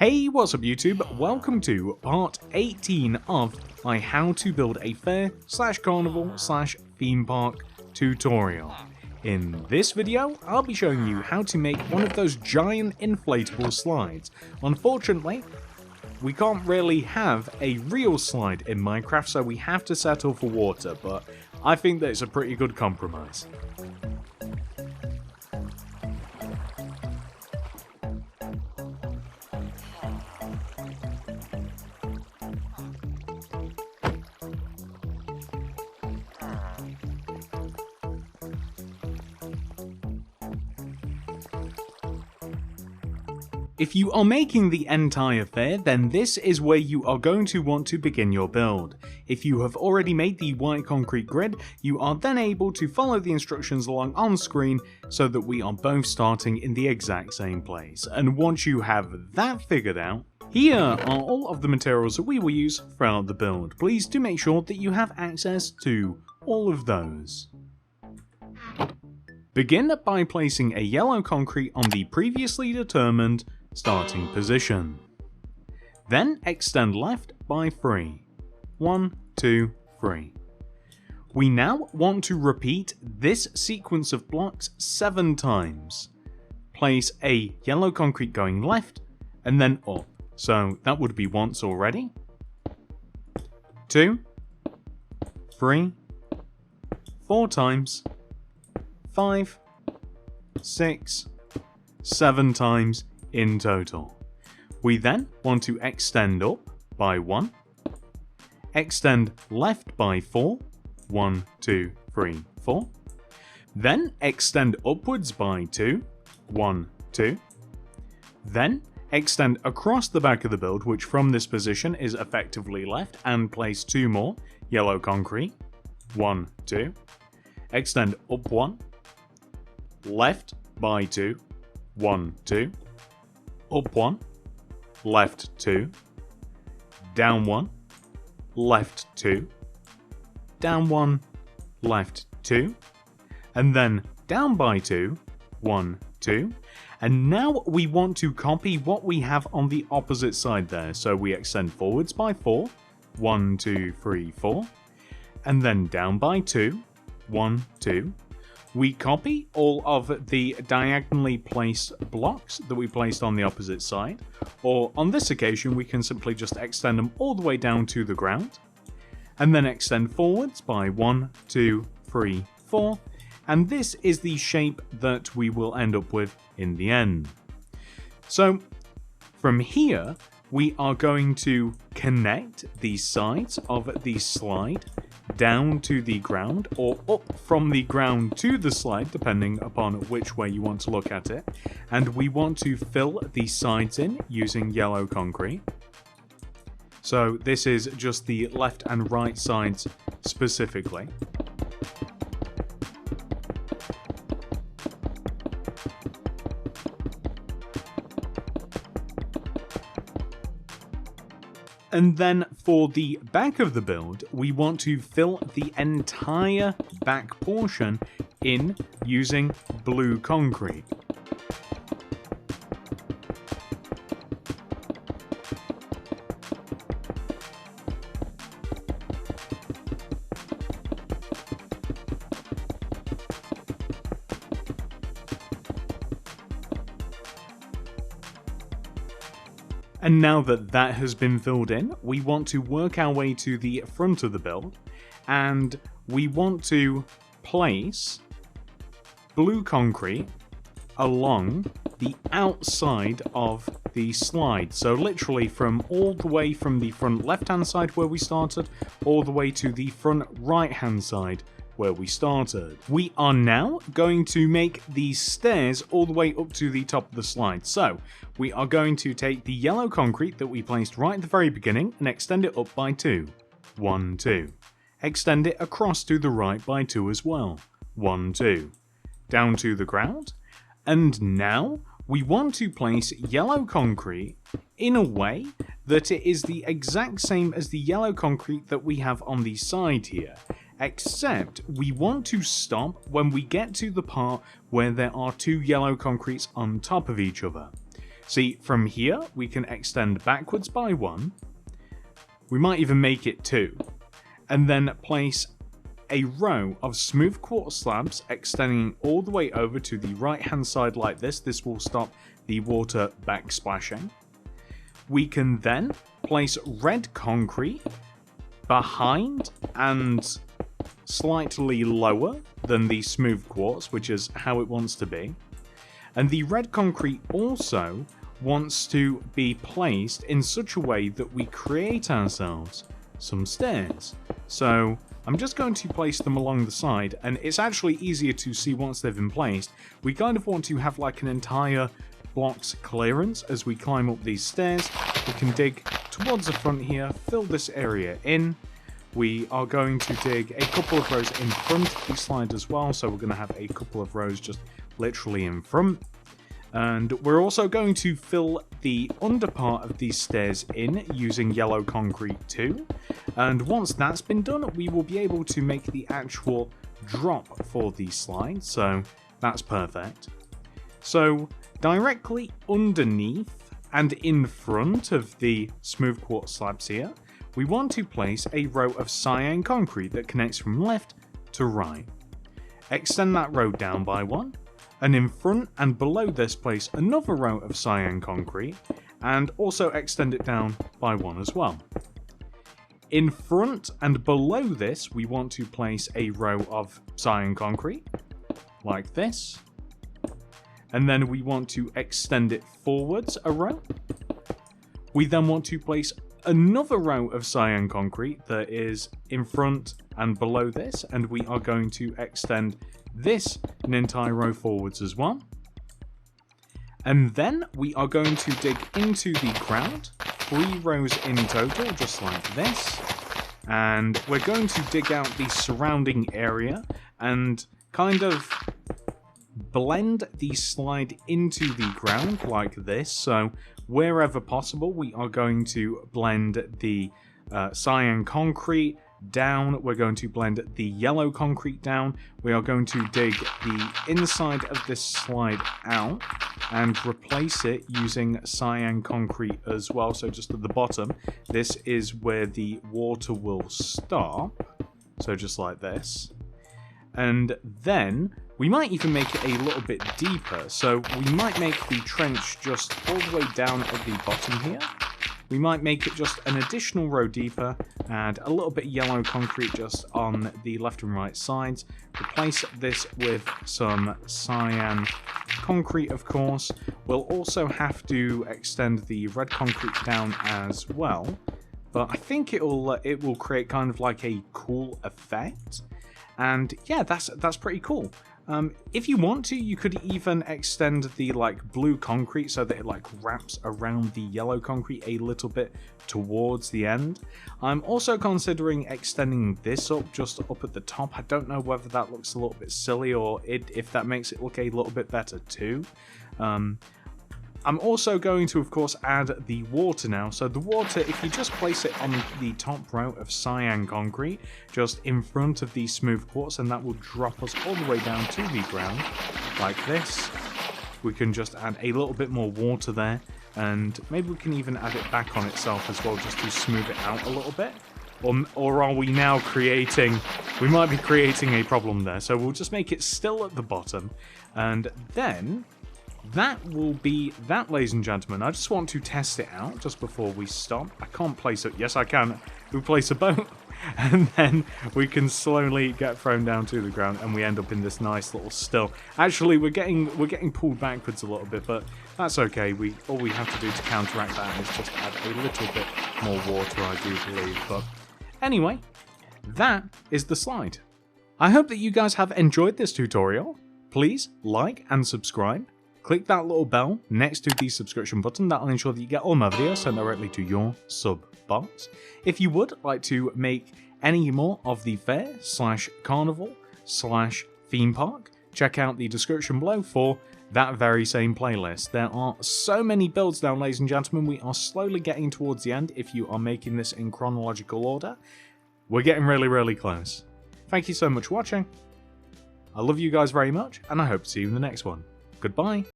Hey, what's up YouTube? Welcome to part 18 of my how to build a fair / carnival / theme park tutorial. In this video, I'll be showing you how to make one of those giant inflatable slides. Unfortunately, we can't really have a real slide in Minecraft, so we have to settle for water, but I think that it's a pretty good compromise. If you are making the entire fair, then this is where you are going to want to begin your build. If you have already made the white concrete grid, you are then able to follow the instructions along on screen so that we are both starting in the exact same place. And once you have that figured out, here are all of the materials that we will use throughout the build. Please do make sure that you have access to all of those. Begin by placing a yellow concrete on the previously determined starting position. Then extend left by 3. 1, 2, 3. We now want to repeat this sequence of blocks 7 times. Place a yellow concrete going left and then up. So that would be once already. 2, 3, 4 times, 5, 6, 7 times in total. We then want to extend up by 1, extend left by 4, 1, 2, 3, 4, then extend upwards by 2, 1, 2, then extend across the back of the build, which from this position is effectively left, and place 2 more yellow concrete, 1, 2, extend up 1, left by 2, 1, 2, up 1, left 2, down 1, left 2, down 1, left 2, and then down by 2, 1, 2, and now we want to copy what we have on the opposite side there, so we extend forwards by 4, 1, 2, 3, 4, and then down by 2, 1, 2, we copy all of the diagonally placed blocks that we placed on the opposite side, or on this occasion we can simply just extend them all the way down to the ground, and then extend forwards by 1, 2, 3, 4, and this is the shape that we will end up with in the end. So from here we are going to connect the sides of the slide down to the ground, or up from the ground to the slide, depending upon which way you want to look at it, and we want to fill the sides in using yellow concrete. So this is just the left and right sides specifically. And then for the back of the build, we want to fill the entire back portion in using blue concrete. And now that that has been filled in, we want to work our way to the front of the build, and we want to place blue concrete along the outside of the slide. So literally from all the way from the front left hand side where we started, all the way to the front right hand side where we started. We are now going to make these stairs all the way up to the top of the slide. So we are going to take the yellow concrete that we placed right at the very beginning and extend it up by 2. 1, 2. Extend it across to the right by 2 as well. 1, 2. Down to the ground. And now we want to place yellow concrete in a way that it is the exact same as the yellow concrete that we have on the side here. except we want to stop when we get to the part where there are two yellow concretes on top of each other. See, from here, we can extend backwards by 1. We might even make it 2. And then place a row of smooth quartz slabs extending all the way over to the right hand side like this. This will stop the water backsplashing. We can then place red concrete behind and slightly lower than the smooth quartz, which is how it wants to be. And the red concrete also wants to be placed in such a way that we create ourselves some stairs. So I'm just going to place them along the side, and it's actually easier to see once they've been placed. We kind of want to have like an entire block's clearance as we climb up these stairs. We can dig towards the front here, fill this area in. We are going to dig a couple of rows in front of the slide as well, so we're going to have a couple of rows just literally in front. And we're also going to fill the under part of these stairs in using yellow concrete too. And once that's been done, we will be able to make the actual drop for the slide, so that's perfect. So directly underneath and in front of the smooth quartz slabs here, we want to place a row of cyan concrete that connects from left to right. Extend that row down by 1. And in front and below this, place another row of cyan concrete, and also extend it down by 1 as well. In front and below this, we want to place a row of cyan concrete, like this. And then we want to extend it forwards a row. We then want to place another row of cyan concrete that is in front and below this, and we are going to extend this an entire row forwards as well. And then we are going to dig into the ground, 3 rows in total, just like this. And we're going to dig out the surrounding area and kind of blend the slide into the ground like this. So wherever possible, we are going to blend the cyan concrete down. We're going to blend the yellow concrete down. We are going to dig the inside of this slide out and replace it using cyan concrete as well. So just at the bottom, this is where the water will stop. So just like this. And then we might even make it a little bit deeper. So we might make the trench just all the way down at the bottom here. We might make it just an additional row deeper, add a little bit of yellow concrete just on the left and right sides, replace this with some cyan concrete, of course. We'll also have to extend the red concrete down as well, but I think it will create kind of like a cool effect. And yeah, that's pretty cool. If you want to, you could even extend the blue concrete so that it wraps around the yellow concrete a little bit towards the end. I'm also considering extending this up just up at the top. I don't know whether that looks a little bit silly or if that makes it look a little bit better too. I'm also going to, of course, add the water now. So the water, if you just place it on the top row of cyan concrete, just in front of the smooth quartz, and that will drop us all the way down to the ground, like this. We can just add a little bit more water there, and maybe we can even add it back on itself as well, just to smooth it out a little bit. Or are we now creating... We might be creating a problem there, so we'll just make it still at the bottom, and then... That will be that, ladies and gentlemen. I just want to test it out just before we stop. I can't place it. Yes, I can. We place a boat, and then we can slowly get thrown down to the ground, and we end up in this nice little still. Actually, we're getting pulled backwards a little bit, but that's okay. All we have to do to counteract that is just add a little bit more water, I do believe. But anyway, that is the slide. I hope that you guys have enjoyed this tutorial. Please like and subscribe. Click that little bell next to the subscription button. That'll ensure that you get all my videos sent directly to your sub box. If you would like to make any more of the fair / carnival / theme park, check out the description below for that very same playlist. There are so many builds now, ladies and gentlemen. We are slowly getting towards the end if you are making this in chronological order. We're getting really, really close. Thank you so much for watching. I love you guys very much, and I hope to see you in the next one. Goodbye.